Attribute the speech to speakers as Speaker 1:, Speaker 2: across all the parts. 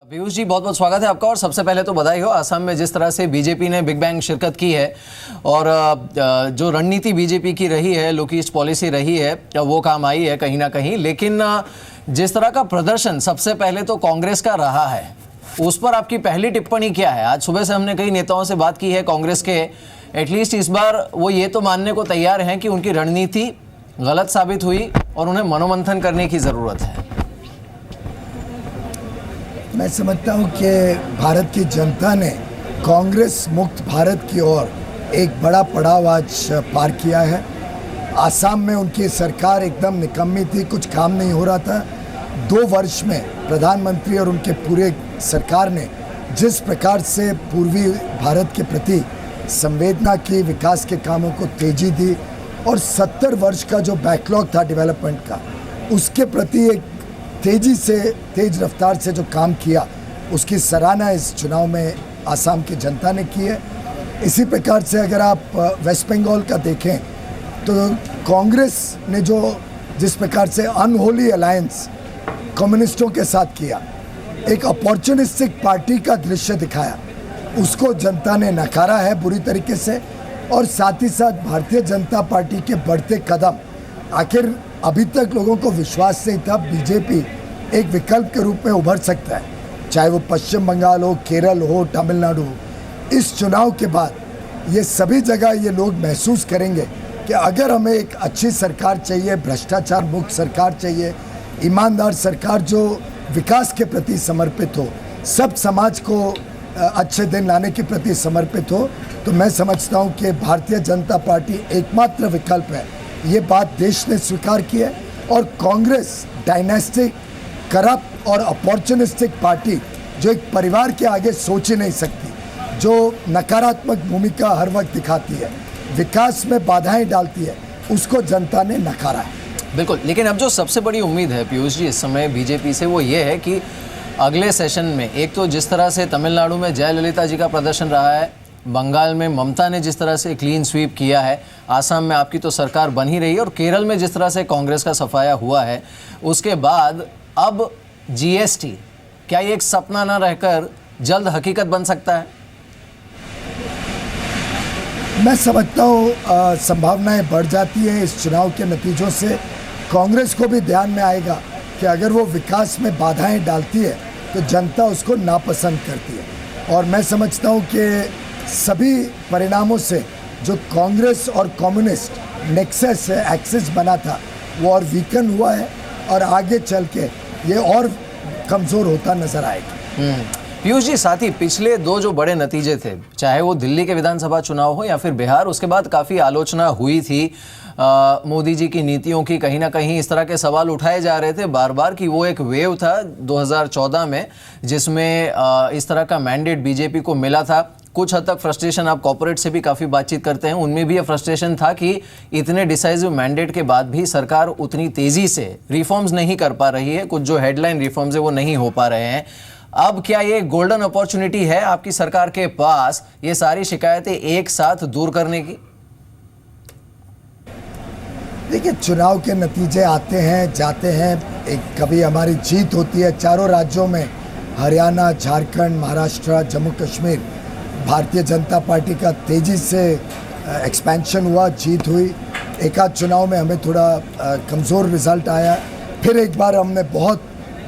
Speaker 1: पीयूष जी, बहुत बहुत स्वागत है आपका। और सबसे पहले तो बधाई हो, असम में जिस तरह से बीजेपी ने बिग बैंग शिरकत की है और जो रणनीति बीजेपी की रही है, लुक ईस्ट पॉलिसी रही है, वो काम आई है कहीं ना कहीं। लेकिन जिस तरह का प्रदर्शन सबसे पहले तो कांग्रेस का रहा है, उस पर आपकी पहली टिप्पणी क्या है? आज सुबह से हमने कई नेताओं से बात की है कांग्रेस के, एटलीस्ट इस बार वो ये तो मानने को तैयार हैं कि उनकी रणनीति गलत साबित हुई और उन्हें मनोमंथन करने की ज़रूरत है।
Speaker 2: मैं समझता हूं कि भारत की जनता ने कांग्रेस मुक्त भारत की ओर एक बड़ा पड़ाव आज पार किया है। आसाम में उनकी सरकार एकदम निकम्मी थी, कुछ काम नहीं हो रहा था। 2 वर्ष में प्रधानमंत्री और उनके पूरे सरकार ने जिस प्रकार से पूर्वी भारत के प्रति संवेदना की, विकास के कामों को तेजी दी और 70 वर्ष का जो बैकलॉग था डेवलपमेंट का, उसके प्रति एक तेजी से, तेज रफ्तार से जो काम किया, उसकी सराहना इस चुनाव में आसाम की जनता ने की है। इसी प्रकार से अगर आप वेस्ट बंगाल का देखें तो कांग्रेस ने जो जिस प्रकार से अनहोली अलायंस कम्युनिस्टों के साथ किया, एक अपॉर्चुनिस्टिक पार्टी का दृश्य दिखाया, उसको जनता ने नकारा है बुरी तरीके से। और साथ ही साथ भारतीय जनता पार्टी के बढ़ते कदम, आखिर अभी तक लोगों को विश्वास नहीं था बीजेपी एक विकल्प के रूप में उभर सकता है, चाहे वो पश्चिम बंगाल हो, केरल हो, तमिलनाडु हो। इस चुनाव के बाद ये सभी जगह ये लोग महसूस करेंगे कि अगर हमें एक अच्छी सरकार चाहिए, भ्रष्टाचार मुक्त सरकार चाहिए, ईमानदार सरकार जो विकास के प्रति समर्पित हो, सब समाज को अच्छे दिन लाने के प्रति समर्पित हो, तो मैं समझता हूँ कि भारतीय जनता पार्टी एकमात्र विकल्प है। ये बात देश ने स्वीकार की है। और कांग्रेस डायनेस्टिक, करप्ट और अपॉर्चुनिस्टिक पार्टी जो एक परिवार के आगे सोच ही नहीं सकती, जो नकारात्मक भूमिका हर वक्त दिखाती है, विकास में बाधाएं डालती है, उसको जनता ने नकारा है।
Speaker 1: बिल्कुल, लेकिन अब जो सबसे बड़ी उम्मीद है पीयूष जी इस समय बीजेपी से, वो ये है कि अगले सेशन में, एक तो जिस तरह से तमिलनाडु में जयललिता जी का प्रदर्शन रहा है, बंगाल में ममता ने जिस तरह से क्लीन स्वीप किया है, आसाम में आपकी तो सरकार बन ही रही है, और केरल में जिस तरह से कांग्रेस का सफाया हुआ है, उसके बाद अब जीएसटी, क्या ये एक सपना ना रहकर जल्द हकीकत बन सकता है?
Speaker 2: मैं समझता हूँ संभावनाएं बढ़ जाती है इस चुनाव के नतीजों से। कांग्रेस को भी ध्यान में आएगा कि अगर वो विकास में बाधाएं डालती है तो जनता उसको नापसंद करती है। और मैं समझता हूँ कि सभी परिणामों से जो कांग्रेस और कम्युनिस्ट नेक्सस एक्सिस बना था, वो और वीकन हुआ है और आगे चल के ये और कमज़ोर होता नजर आएगा।
Speaker 1: पीयूष जी, साथ ही पिछले 2 जो बड़े नतीजे थे, चाहे वो दिल्ली के विधानसभा चुनाव हो या फिर बिहार, उसके बाद काफ़ी आलोचना हुई थी मोदी जी की नीतियों की। कहीं ना कहीं इस तरह के सवाल उठाए जा रहे थे बार बार कि वो एक वेव था 2014 में जिसमें इस तरह का मैंडेट बीजेपी को मिला था। कुछ हद तक फ्रस्ट्रेशन, आप कॉर्पोरेट से भी काफ़ी बातचीत करते हैं, उनमें भी ये फ्रस्ट्रेशन था कि इतने डिसाइसिव मैंडेट के बाद भी सरकार उतनी तेज़ी से रिफॉर्म्स नहीं कर पा रही है, कुछ जो हेडलाइन रिफॉर्म्स है वो नहीं हो पा रहे हैं। अब क्या ये गोल्डन अपॉर्चुनिटी है आपकी सरकार के पास ये सारी शिकायतें एक साथ दूर करने की?
Speaker 2: देखिए, चुनाव के नतीजे आते हैं जाते हैं, एक कभी हमारी जीत होती है चारों राज्यों में, हरियाणा, झारखंड, महाराष्ट्र, जम्मू कश्मीर, भारतीय जनता पार्टी का तेज़ी से एक्सपेंशन हुआ, जीत हुई। एक आध चुनाव में हमें थोड़ा कमज़ोर रिजल्ट आया, फिर एक बार हमने बहुत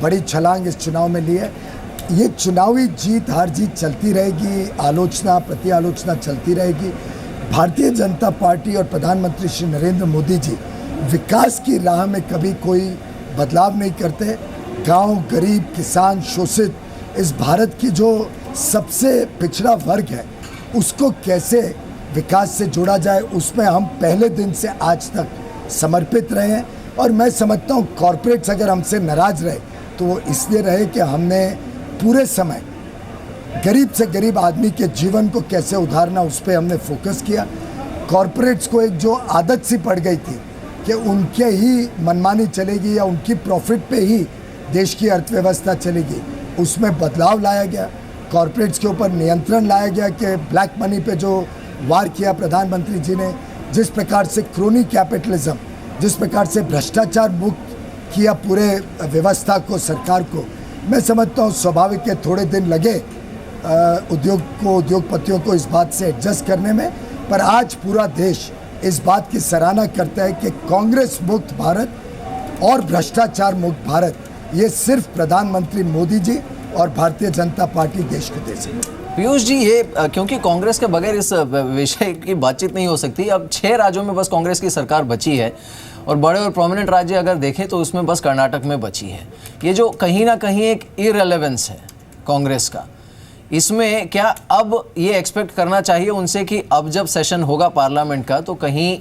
Speaker 2: बड़ी छलांग इस चुनाव में ली है। ये चुनावी जीत हार जीत चलती रहेगी, आलोचना प्रति आलोचना चलती रहेगी। भारतीय जनता पार्टी और प्रधानमंत्री श्री नरेंद्र मोदी जी विकास की राह में कभी कोई बदलाव नहीं करते। गांव, गरीब, किसान, शोषित, इस भारत की जो सबसे पिछड़ा वर्ग है, उसको कैसे विकास से जोड़ा जाए, उसमें हम पहले दिन से आज तक समर्पित रहे हैं। और मैं समझता हूँ कॉरपोरेट्स अगर हमसे नाराज़ रहे तो वो इसलिए रहे कि हमने पूरे समय गरीब से गरीब आदमी के जीवन को कैसे उधारना, उस पर हमने फोकस किया। कॉरपोरेट्स को एक जो आदत सी पड़ गई थी कि उनके ही मनमानी चलेगी या उनकी प्रॉफिट पे ही देश की अर्थव्यवस्था चलेगी, उसमें बदलाव लाया गया। कॉरपोरेट्स के ऊपर नियंत्रण लाया गया कि ब्लैक मनी पे जो वार किया प्रधानमंत्री जी ने, जिस प्रकार से क्रोनी कैपिटलिज्म, जिस प्रकार से भ्रष्टाचार मुक्त किया पूरे व्यवस्था को, सरकार को, मैं समझता हूँ स्वाभाविक है, थोड़े दिन लगे उद्योगपतियों को इस बात से एडजस्ट करने में, पर आज पूरा देश इस बात की सराहना करता है कि कांग्रेस मुक्त भारत और भ्रष्टाचार मुक्त भारत ये सिर्फ प्रधानमंत्री मोदी जी और भारतीय जनता पार्टी देश को दे सकती है।
Speaker 1: पीयूष जी, ये क्योंकि कांग्रेस के बगैर इस विषय की बातचीत नहीं हो सकती। अब 6 राज्यों में बस कांग्रेस की सरकार बची है और बड़े और प्रोमिनेंट राज्य अगर देखें तो उसमें बस कर्नाटक में बची है। ये जो कहीं ना कहीं एक इररिलेवेंस है कांग्रेस का, इसमें क्या अब ये एक्सपेक्ट करना चाहिए उनसे कि अब जब सेशन होगा पार्लियामेंट का तो कहीं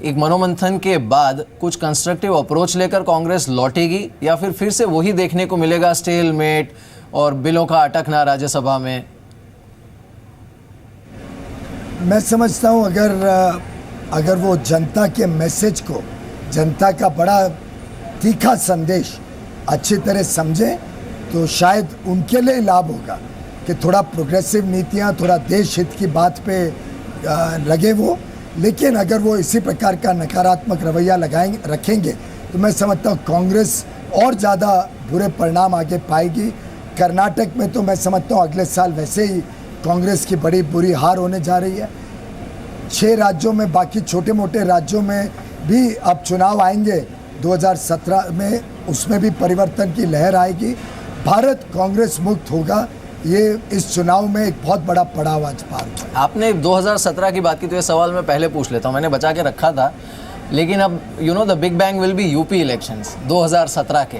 Speaker 1: एक मनोमंथन के बाद कुछ कंस्ट्रक्टिव अप्रोच लेकर कांग्रेस लौटेगी, या फिर से वही देखने को मिलेगा स्टेलमेट और बिलों का अटकना राज्यसभा में?
Speaker 2: मैं समझता हूँ अगर वो जनता के मैसेज को, जनता का बड़ा तीखा संदेश अच्छी तरह समझे तो शायद उनके लिए लाभ होगा कि थोड़ा प्रोग्रेसिव नीतियाँ, थोड़ा देश हित की बात पे लगे वो। लेकिन अगर वो इसी प्रकार का नकारात्मक रवैया रखेंगे तो मैं समझता हूँ कांग्रेस और ज़्यादा बुरे परिणाम आगे पाएगी। कर्नाटक में तो मैं समझता हूँ अगले साल वैसे ही कांग्रेस की बड़ी बुरी हार होने जा रही है। 6 राज्यों में, बाकी छोटे मोटे राज्यों में भी अब चुनाव आएंगे 2017 में, उसमें भी परिवर्तन की लहर आएगी। भारत कांग्रेस मुक्त होगा, ये इस चुनाव में एक बहुत बड़ा पड़ाव आज पार हुआ।
Speaker 1: आपने 2017 की बात की तो ये सवाल मैं पहले पूछ लेता हूँ, मैंने बचा के रखा था, लेकिन अब the big bang will be UP elections 2017 के।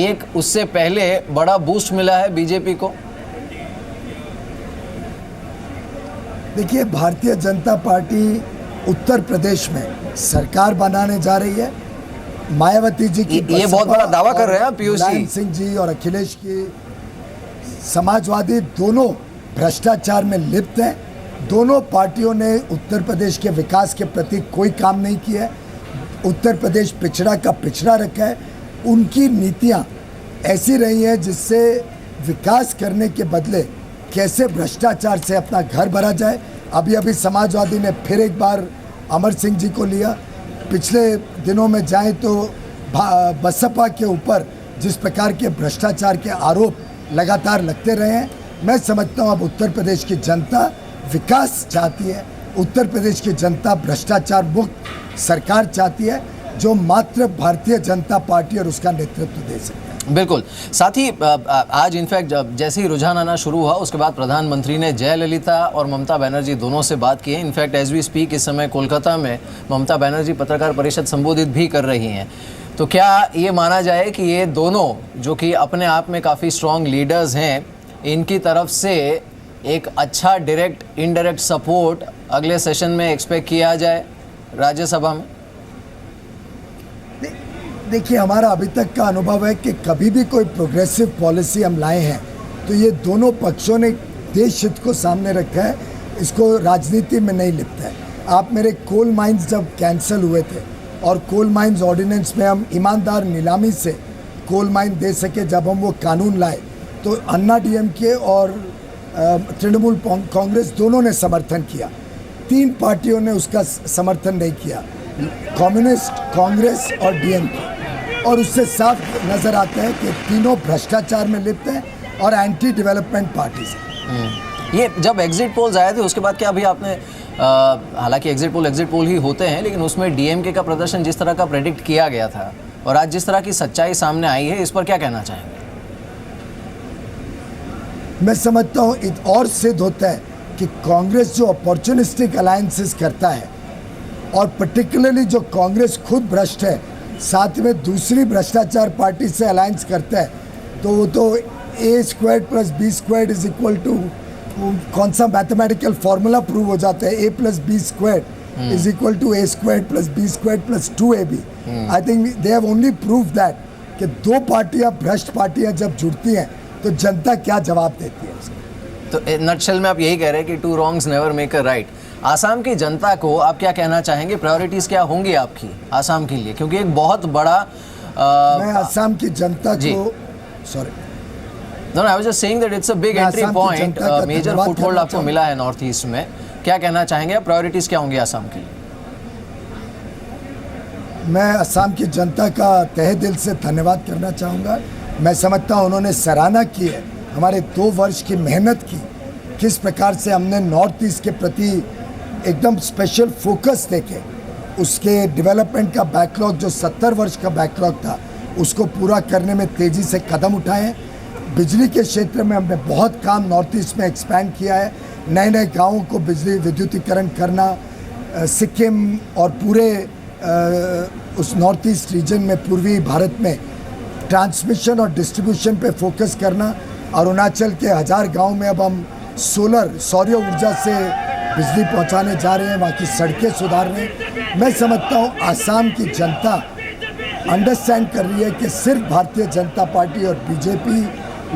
Speaker 1: एक उससे पहले बड़ा बूस्ट मिला है बीजेपी को।
Speaker 2: देखिए, भारतीय जनता पार्टी उत्तर प्रदेश में सरकार बनाने जा रही है। मायावती जी की
Speaker 1: ये बहुत बड़ा दावा कर रहे हैं पीयूष
Speaker 2: मुलायम सिंह जी और अखिलेश की समाजवादी दोनों भ्रष्टाचार में लिप्त हैं। दोनों पार्टियों ने उत्तर प्रदेश के विकास के प्रति कोई काम नहीं किया है। उत्तर प्रदेश पिछड़ा का पिछड़ा रखा है। उनकी नीतियां ऐसी रही हैं जिससे विकास करने के बदले कैसे भ्रष्टाचार से अपना घर भरा जाए। अभी समाजवादी ने फिर एक बार अमर सिंह जी को लिया। पिछले दिनों में जाएं तो बसपा के ऊपर जिस प्रकार के भ्रष्टाचार के आरोप लगातार लगते रहे हैं, मैं समझता हूँ अब उत्तर प्रदेश की जनता विकास चाहती है। उत्तर प्रदेश की जनता भ्रष्टाचार मुक्त सरकार चाहती है जो मात्र भारतीय जनता पार्टी और उसका नेतृत्व दे सकती है।
Speaker 1: बिल्कुल। साथ ही आज इनफैक्ट जैसे ही रुझान आना शुरू हुआ उसके बाद प्रधानमंत्री ने जयललिता और ममता बनर्जी दोनों से बात की है। इनफैक्ट एज वी स्पीक इस समय कोलकाता में ममता बनर्जी पत्रकार परिषद संबोधित भी कर रही हैं। तो क्या ये माना जाए कि ये दोनों जो कि अपने आप में काफ़ी स्ट्रॉन्ग लीडर्स हैं, इनकी तरफ से एक अच्छा डायरेक्ट इनडायरेक्ट सपोर्ट अगले सेशन में एक्सपेक्ट किया जाए राज्यसभा में?
Speaker 2: देखिए, हमारा अभी तक का अनुभव है कि कभी भी कोई प्रोग्रेसिव पॉलिसी हम लाए हैं तो ये दोनों पक्षों ने देश हित को सामने रखा है, इसको राजनीति में नहीं लिपता है। आप मेरे कोल माइंस जब कैंसिल हुए थे और कोल माइंस ऑर्डिनेंस में हम ईमानदार नीलामी से कोल माइन दे सके, जब हम वो कानून लाए तो अन्ना डीएमके और तृणमूल कांग्रेस दोनों ने समर्थन किया। 3 पार्टियों ने उसका समर्थन नहीं किया, कम्युनिस्ट, कांग्रेस और डीएमके। और उससे साफ नजर आता है कि तीनों भ्रष्टाचार में लिप्त हैं और एंटी डेवलपमेंट पार्टीज हैं।
Speaker 1: ये जब एग्जिट पोल्स आए थे उसके बाद क्या अभी आपने हालांकि एग्जिट पोल ही होते हैं, लेकिन उसमें डीएमके का प्रदर्शन जिस तरह का प्रेडिक्ट किया गया था और आज जिस तरह की सच्चाई सामने आई है, इस पर क्या कहना चाहेंगे?
Speaker 2: मैं समझता हूँ और सिद्ध होता है कि कांग्रेस जो अपॉर्चुनिस्टिक अलायंसेस करता है और पर्टिकुलरली जो कांग्रेस खुद भ्रष्ट है साथ में दूसरी भ्रष्टाचार पार्टी से अलायंस करता है, तो वो तो A² + B² is equal to कौन सा मैथमेटिकल फॉर्मूला प्रूव हो जाता है, A+B² is equal to A² + B² + 2AB। I think they have only prove that कि 2 पार्टियां भ्रष्ट पार्टियां जब जुड़ती हैं तो जनता क्या जवाब देती है उसको।
Speaker 1: तो नटशेल में आप यही कह रहे हैं कि 2 wrongs never make a right. Assam की जनता को आप क्या कहना चाहेंगे? प्रायोरिटीज़ क्या होंगी आपकी आसाम के लिए, क्योंकि एक बहुत बड़ा
Speaker 2: मैं आसाम की जनता को
Speaker 1: No, I was just saying that it's a big entry point, major foothold आपको मिला है नॉर्थ ईस्ट में। क्या कहना चाहेंगे आप, प्रायोरिटीज़ क्या होंगी आसाम की?
Speaker 2: मैं असम की जनता का तहे दिल से धन्यवाद करना चाहूँगा मैं समझता हूँ उन्होंने सराहना की है हमारे 2 वर्ष की मेहनत की, किस प्रकार से हमने नॉर्थ ईस्ट के प्रति एकदम स्पेशल फोकस देके उसके डेवलपमेंट का बैकलॉग जो 70 वर्ष का बैकलॉग था उसको पूरा करने में तेज़ी से कदम उठाए। बिजली के क्षेत्र में हमने बहुत काम नॉर्थ ईस्ट में एक्सपैंड किया है, नए नए गाँवों को बिजली विद्युतीकरण करना, सिक्किम और पूरे उस नॉर्थ ईस्ट रीजन में पूर्वी भारत में ट्रांसमिशन और डिस्ट्रीब्यूशन पे फोकस करना। अरुणाचल के 1000 गांव में अब हम सौर ऊर्जा से बिजली पहुंचाने जा रहे हैं, वहाँ की सड़कें सुधार रहे हैं। मैं समझता हूँ आसाम की जनता अंडरस्टैंड कर रही है कि सिर्फ भारतीय जनता पार्टी और BJP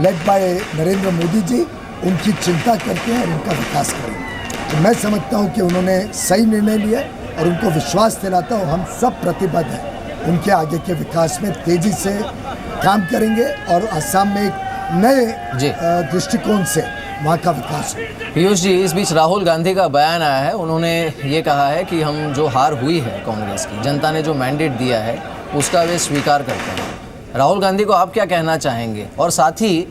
Speaker 2: led by Narendra Modi ji उनकी चिंता करते हैं और उनका विकास करेंगे। तो मैं समझता हूँ कि उन्होंने सही निर्णय लिया और उनको विश्वास दिलाता हूँ हम सब प्रतिबद्ध हैं उनके आगे के विकास में तेज़ी से काम करेंगे और असम में एक नए दृष्टिकोण से वहाँ का विकास हो।
Speaker 1: पीयूष जी, इस बीच राहुल गांधी का बयान आया है, उन्होंने ये कहा है कि हम जो हार हुई है कांग्रेस की, जनता ने जो मैंडेट दिया है उसका वे स्वीकार करते हैं। राहुल गांधी को आप क्या कहना चाहेंगे? और साथ ही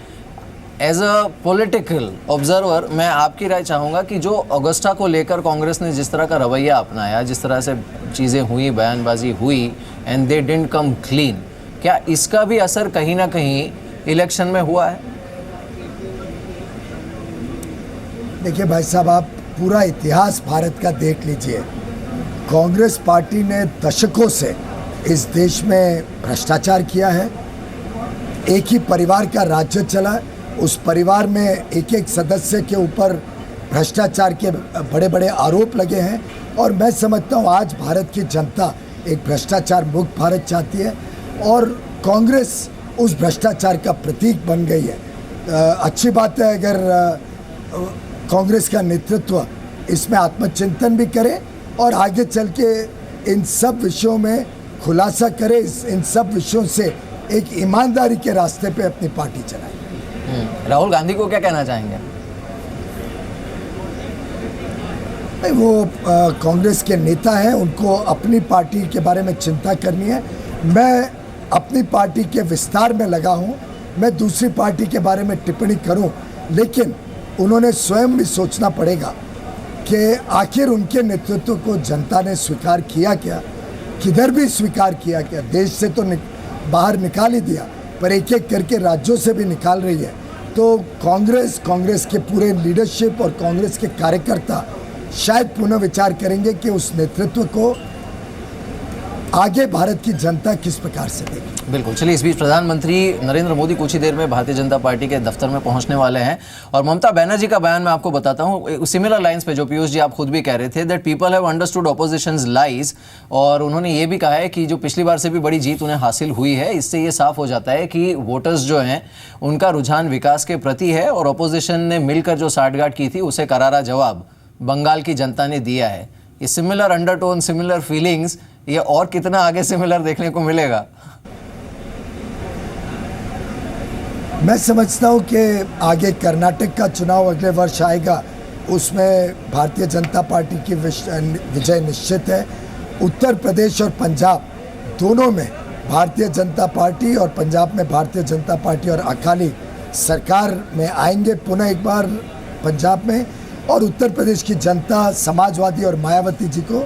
Speaker 1: एज अ पॉलिटिकल ऑब्जर्वर मैं आपकी राय चाहूँगा कि जो अगस्टा को लेकर कांग्रेस ने जिस तरह का रवैया अपनाया, जिस तरह से चीज़ें हुई, बयानबाजी हुई and they didn't come clean, क्या इसका भी असर कहीं ना कहीं इलेक्शन में हुआ है?
Speaker 2: देखिए भाई साहब, आप पूरा इतिहास भारत का देख लीजिए। कांग्रेस पार्टी ने दशकों से इस देश में भ्रष्टाचार किया है। एक ही परिवार का राज्य चला, उस परिवार में एक एक सदस्य के ऊपर भ्रष्टाचार के बड़े बड़े आरोप लगे हैं और मैं समझता हूँ आज भारत की जनता एक भ्रष्टाचार मुक्त भारत चाहती है और कांग्रेस उस भ्रष्टाचार का प्रतीक बन गई है। अच्छी बात है अगर कांग्रेस का नेतृत्व इसमें आत्मचिंतन भी करे और आगे चल के इन सब विषयों में खुलासा करे, इन सब विषयों से एक ईमानदारी के रास्ते पे अपनी पार्टी चलाए।
Speaker 1: राहुल गांधी को क्या कहना चाहेंगे?
Speaker 2: नहीं, वो कांग्रेस के नेता हैं, उनको अपनी पार्टी के बारे में चिंता करनी है। मैं अपनी पार्टी के विस्तार में लगा हूँ, मैं दूसरी पार्टी के बारे में टिप्पणी करूँ, लेकिन उन्होंने स्वयं भी सोचना पड़ेगा कि आखिर उनके नेतृत्व को जनता ने स्वीकार किया क्या, किधर भी स्वीकार किया क्या। देश से तो बाहर निकाल ही दिया, पर एक एक करके राज्यों से भी निकाल रही है। तो कांग्रेस के पूरे लीडरशिप और कांग्रेस के कार्यकर्ता शायद पुनः विचार करेंगे कि उस नेतृत्व को आगे भारत की जनता किस प्रकार से देगी।
Speaker 1: बिल्कुल। चलिए, इस बीच प्रधानमंत्री नरेंद्र मोदी कुछ ही देर में भारतीय जनता पार्टी के दफ्तर में पहुंचने वाले हैं और ममता बनर्जी का बयान मैं आपको बताता हूं सिमिलर लाइंस पे जो पीयूष जी आप खुद भी कह रहे थे, that people have understood opposition's lies. और उन्होंने ये भी कहा है कि जो पिछली बार से भी बड़ी जीत उन्हें हासिल हुई है, इससे ये साफ हो जाता है कि वोटर्स जो हैं उनका रुझान विकास के प्रति है और अपोजिशन ने मिलकर जो साठगांठ की थी उसे करारा जवाब बंगाल की जनता ने दिया है। ये सिमिलर अंडरटोन, सिमिलर फीलिंग्स, ये और कितना आगे सिमिलर देखने को मिलेगा?
Speaker 2: मैं समझता हूँ कि आगे कर्नाटक का चुनाव अगले वर्ष आएगा, उसमें भारतीय जनता पार्टी की विजय निश्चित है। उत्तर प्रदेश और पंजाब दोनों में भारतीय जनता पार्टी और पंजाब में भारतीय जनता पार्टी और अकाली सरकार में आएंगे पुनः एक बार पंजाब में। और उत्तर प्रदेश की जनता समाजवादी और मायावती जी को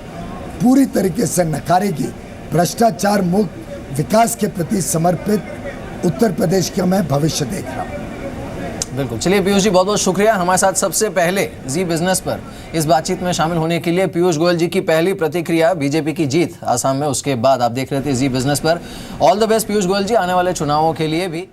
Speaker 2: पूरी तरीके से नकारेगी। भ्रष्टाचार मुक्त विकास के प्रति समर्पित उत्तर प्रदेश का मैं भविष्य देख रहा हूँ।
Speaker 1: बिल्कुल। चलिए पीयूष जी, बहुत बहुत शुक्रिया हमारे साथ सबसे पहले जी बिजनेस पर इस बातचीत में शामिल होने के लिए। पीयूष गोयल जी की पहली प्रतिक्रिया बीजेपी की जीत आसाम में, उसके बाद आप देख रहे थे जी बिजनेस पर। All the best Piyush Goyal ji आने वाले चुनावों के लिए भी।